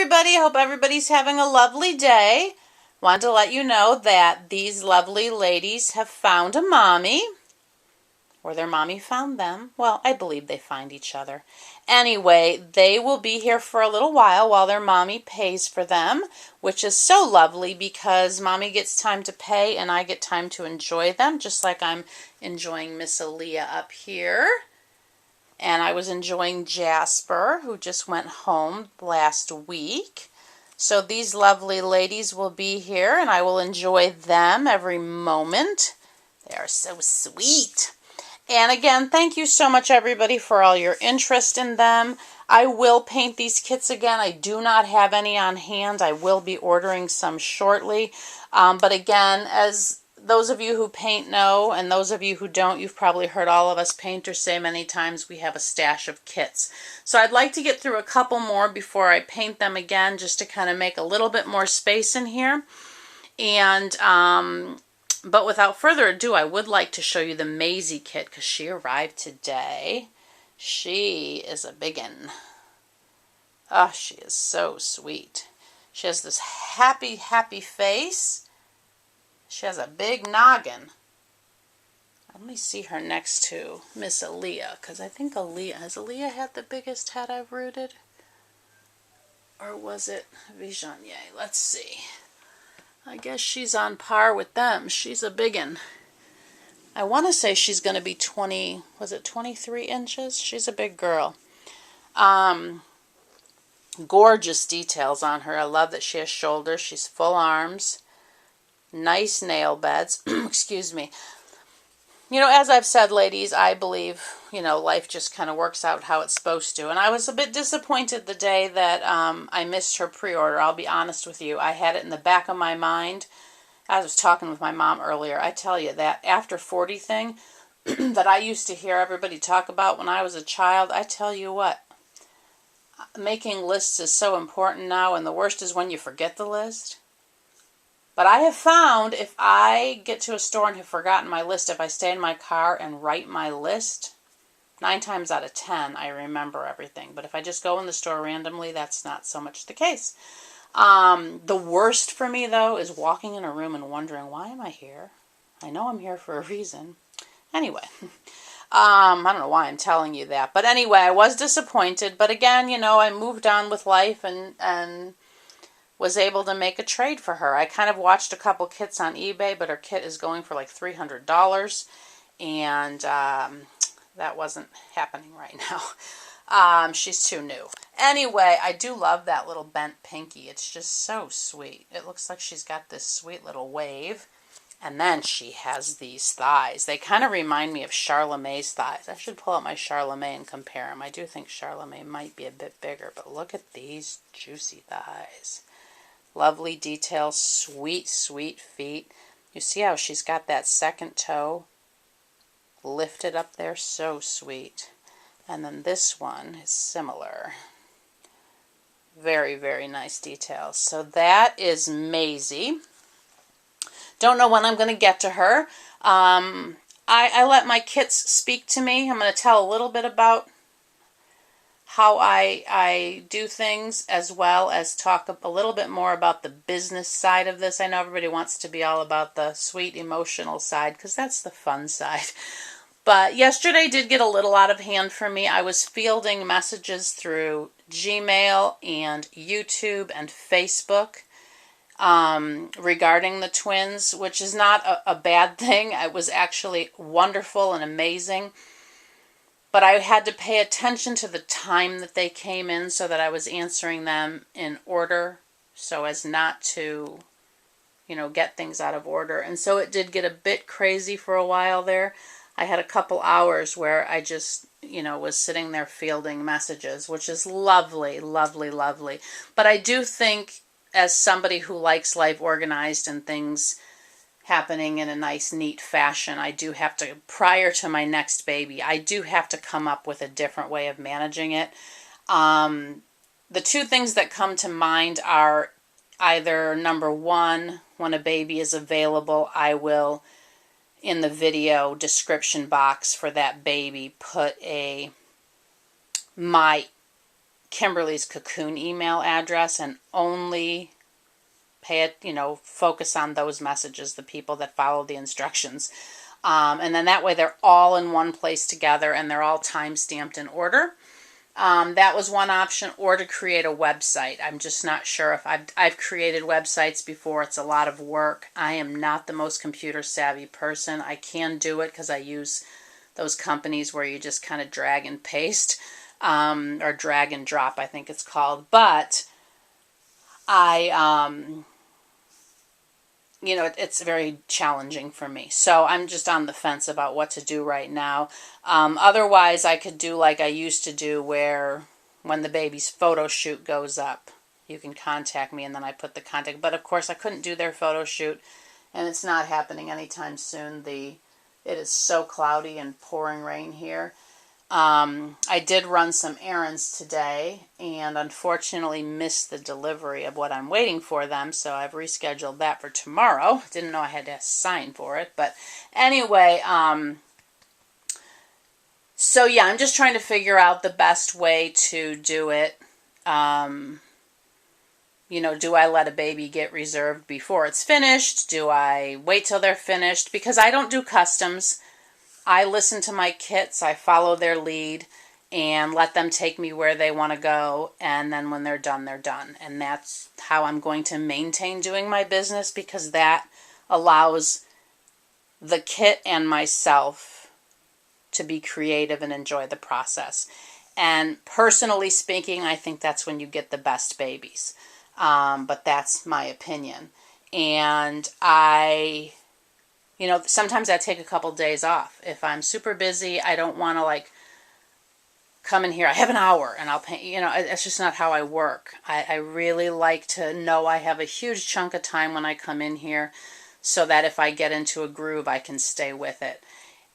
everybody. Hope everybody's having a lovely day. Wanted to let you know that these lovely ladies have found a mommy, or their mommy found them. Well, I believe they find each other. Anyway, they will be here for a little while their mommy pays for them, which is so lovely because mommy gets time to pay and I get time to enjoy them, just like I'm enjoying Miss Aaliyah up here. And I was enjoying Jasper, who just went home last week. So these lovely ladies will be here, and I will enjoy them every moment. They are so sweet. And again, thank you so much, everybody, for all your interest in them. I will paint these kits again. I do not have any on hand. I will be ordering some shortly. But again, as those of you who paint know, and those of you who don't, you've probably heard all of us painters say many times we have a stash of kits. So I'd like to get through a couple more before I paint them again, just to kind of make a little bit more space in here. And but without further ado, I would like to show you the Maize kit because she arrived today. She is a biggin. Oh, she is so sweet. She has this happy, happy face. She has a big noggin. Let me see her next to Miss Aaliyah, because I think has Aaliyah had the biggest head I've rooted? Or was it Vijonnier? Let's see. I guess she's on par with them. She's a biggin. I want to say she's going to be 23 inches? She's a big girl. Gorgeous details on her. I love that she has shoulders. She's full arms. Nice nail beds. Excuse me. You know, as I've said, ladies, I believe, life just kind of works out how it's supposed to. And I was a bit disappointed the day that I missed her pre-order. I'll be honest with you. I had it in the back of my mind. I was talking with my mom earlier. I tell you, that after 40 thing that I used to hear everybody talk about when I was a child, I tell you what, making lists is so important now, and the worst is when you forget the list. But I have found if I get to a store and have forgotten my list, if I stay in my car and write my list, 9 times out of 10 I remember everything. But if I just go in the store randomly, that's not so much the case. The worst for me, though, is walking in a room and wondering, why am I here? I know I'm here for a reason. Anyway, I don't know why I'm telling you that. But anyway, I was disappointed. But again, I moved on with life and was able to make a trade for her. I kind of watched a couple kits on eBay, but her kit is going for like $300, and that wasn't happening right now. She's too new. Anyway, I do love that little bent pinky. It's just so sweet. It looks like she's got this sweet little wave, and then she has these thighs. They kind of remind me of Charlemagne's thighs. I should pull out my Charlemagne and compare them. I do think Charlemagne might be a bit bigger, but look at these juicy thighs. Lovely details, sweet, sweet feet. You see how she's got that second toe lifted up there? So sweet. And then this one is similar. Very, very nice details. So that is Maize. Don't know when I'm going to get to her. I let my kits speak to me. I'm going to tell a little bit about how I do things, as well as talk a little bit more about the business side of this. I know everybody wants to be all about the sweet emotional side, because that's the fun side. But yesterday did get a little out of hand for me. I was fielding messages through Gmail and YouTube and Facebook regarding the twins, which is not a bad thing. It was actually wonderful and amazing. But I had to pay attention to the time that they came in so that I was answering them in order so as not to, get things out of order. And so it did get a bit crazy for a while there. I had a couple hours where I just, was sitting there fielding messages, which is lovely, lovely, lovely. But I do think, as somebody who likes life organized and things happening in a nice, neat fashion, I do have to, prior to my next baby, I do have to come up with a different way of managing it. The two things that come to mind are either, number one, when a baby is available, I will, in the video description box for that baby, put my Kimberly's Cocoon email address and only pay it, focus on those messages, the people that follow the instructions. And then that way they're all in one place together and they're all time-stamped in order. That was one option, or to create a website. I'm just not sure if I've created websites before. It's a lot of work. I am not the most computer savvy person. I can do it because I use those companies where you just kind of drag and paste, or drag and drop, I think it's called. But it's very challenging for me. So I'm just on the fence about what to do right now. Otherwise, I could do like I used to do, where when the baby's photo shoot goes up, you can contact me and then I put the contact. But of course, I couldn't do their photo shoot, and it's not happening anytime soon. It is so cloudy and pouring rain here. I did run some errands today and unfortunately missed the delivery of what I'm waiting for them, so I've rescheduled that for tomorrow. Didn't know I had to sign for it, but anyway, so yeah, I'm just trying to figure out the best way to do it. Do I let a baby get reserved before it's finished? Do I wait till they're finished? Because I don't do customs. I listen to my kits, I follow their lead, and let them take me where they want to go, and then when they're done, they're done. And that's how I'm going to maintain doing my business, because that allows the kit and myself to be creative and enjoy the process. And personally speaking, I think that's when you get the best babies. But that's my opinion. And sometimes I take a couple days off. If I'm super busy, I don't want to come in here. I have an hour and I'll paint. It's just not how I work. I really like to know I have a huge chunk of time when I come in here, so that if I get into a groove, I can stay with it.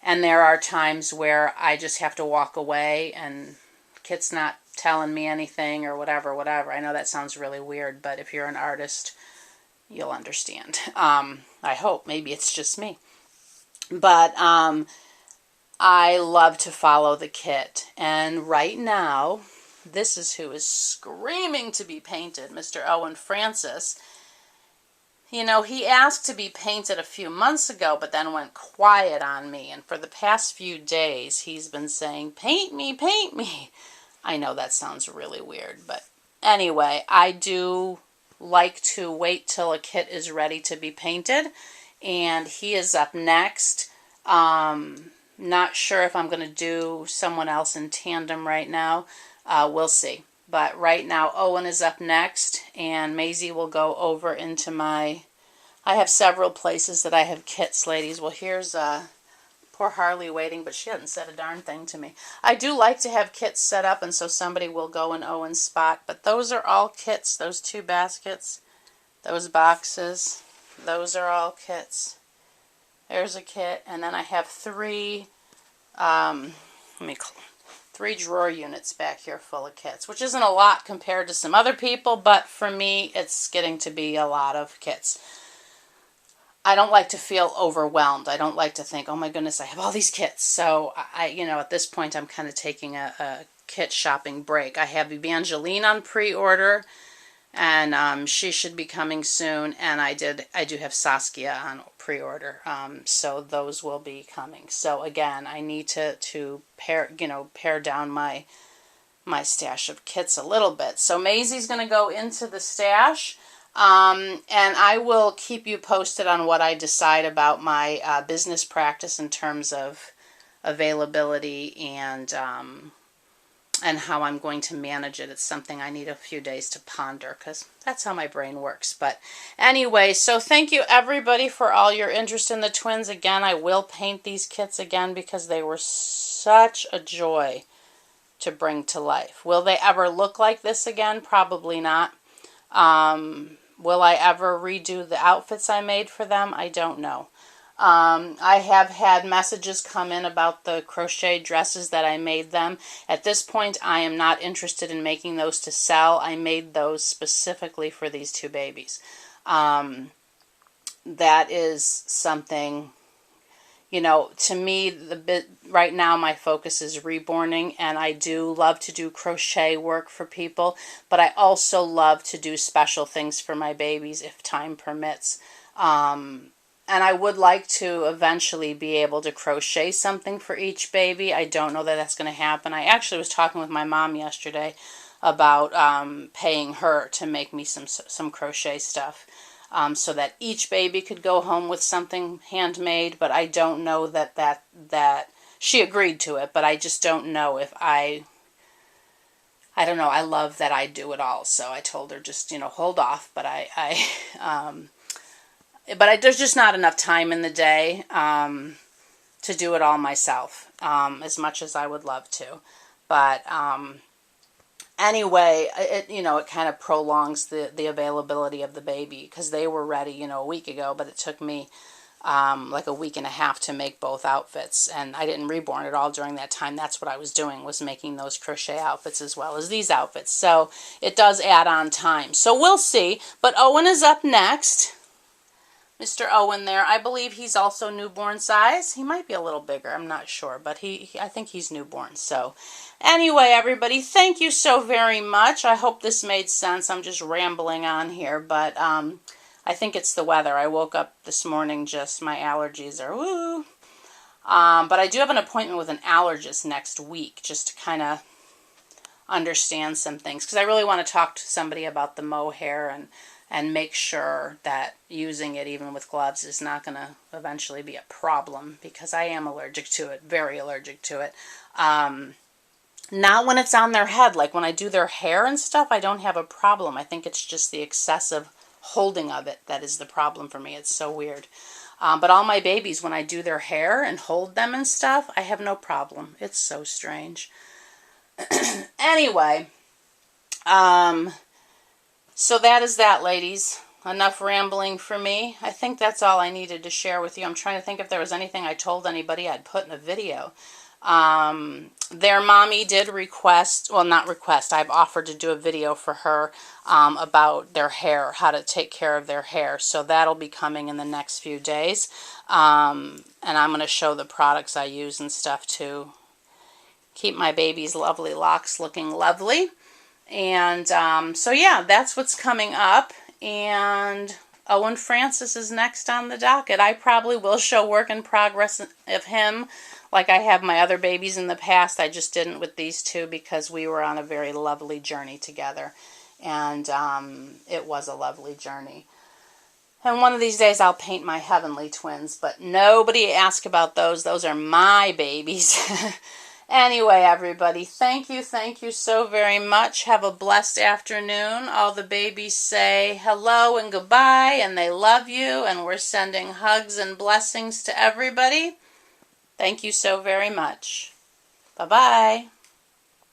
And there are times where I just have to walk away and Kit's not telling me anything or whatever. I know that sounds really weird, but if you're an artist, you'll understand. I hope. Maybe it's just me. But I love to follow the kit. And right now, this is who is screaming to be painted, Mr. Owen Francis. He asked to be painted a few months ago, but then went quiet on me. And for the past few days, he's been saying, paint me, paint me. I know that sounds really weird, but anyway, I do like to wait till a kit is ready to be painted, and he is up next. Not sure if I'm going to do someone else in tandem right now. We'll see. But right now, Owen is up next, and Maize will go over into I have several places that I have kits, ladies. Well, here's poor Harley waiting, but she hasn't said a darn thing to me. I do like to have kits set up, and so somebody will go in Owen's spot. But those are all kits. Those 2 baskets, those boxes, those are all kits. There's a kit, and then I have 3, 3 drawer units back here full of kits, which isn't a lot compared to some other people, but for me, it's getting to be a lot of kits. I don't like to feel overwhelmed. I don't like to think, oh my goodness, I have all these kits. So at this point, I'm kind of taking a kit shopping break. I have Evangeline on pre-order, and she should be coming soon. And I do have Saskia on pre-order. So those will be coming. So again, I need to pare down my stash of kits a little bit. So Maisie's going to go into the stash. And I will keep you posted on what I decide about my business practice in terms of availability and how I'm going to manage it. It's something I need a few days to ponder, because that's how my brain works. But anyway, so thank you everybody for all your interest in the twins. Again, I will paint these kits again because they were such a joy to bring to life. Will they ever look like this again? Probably not. Will I ever redo the outfits I made for them? I don't know. I have had messages come in about the crochet dresses that I made them. At this point, I am not interested in making those to sell. I made those specifically for these 2 babies. That is something, You know, to me, right now my focus is reborning, and I do love to do crochet work for people, but I also love to do special things for my babies if time permits. And I would like to eventually be able to crochet something for each baby. I don't know that that's going to happen. I actually was talking with my mom yesterday about paying her to make me some crochet stuff, so that each baby could go home with something handmade. But I don't know that she agreed to it, but I just don't know if I don't know. I love that I do it all, so I told her just, hold off. But there's just not enough time in the day to do it all myself, as much as I would love to. But anyway, it kind of prolongs the availability of the baby, because they were ready, a week ago, but it took me like a week and a half to make both outfits, and I didn't reborn at all during that time. That's what I was doing, was making those crochet outfits as well as these outfits. So it does add on time. So we'll see. But Owen is up next. Mr. Owen there, I believe he's also newborn size. He might be a little bigger, I'm not sure, but I think he's newborn. So anyway, everybody, thank you so very much. I hope this made sense. I'm just rambling on here, but I think it's the weather. I woke up this morning, just my allergies are woo. But I do have an appointment with an allergist next week, just to kind of understand some things, because I really want to talk to somebody about the mohair and make sure that using it even with gloves is not going to eventually be a problem, because I am allergic to it, very allergic to it. Not when it's on their head. Like when I do their hair and stuff, I don't have a problem. I think it's just the excessive holding of it that is the problem for me. It's so weird. But all my babies, when I do their hair and hold them and stuff, I have no problem. It's so strange. Anyway, so that is that, ladies. Enough rambling for me. I think that's all I needed to share with you. I'm trying to think if there was anything I told anybody I'd put in a video. Their mommy did request, well, not request, I've offered to do a video for her about their hair, how to take care of their hair. So that'll be coming in the next few days. And I'm going to show the products I use and stuff to keep my baby's lovely locks looking lovely. And so yeah, that's what's coming up. And Owen Francis is next on the docket. I probably will show work in progress of him like I have my other babies in the past. I just didn't with these two because we were on a very lovely journey together. And it was a lovely journey. And one of these days I'll paint my heavenly twins, but nobody ask about those. Those are my babies. Anyway, everybody, thank you so very much. Have a blessed afternoon. All the babies say hello and goodbye, and they love you, and we're sending hugs and blessings to everybody. Thank you so very much. Bye-bye.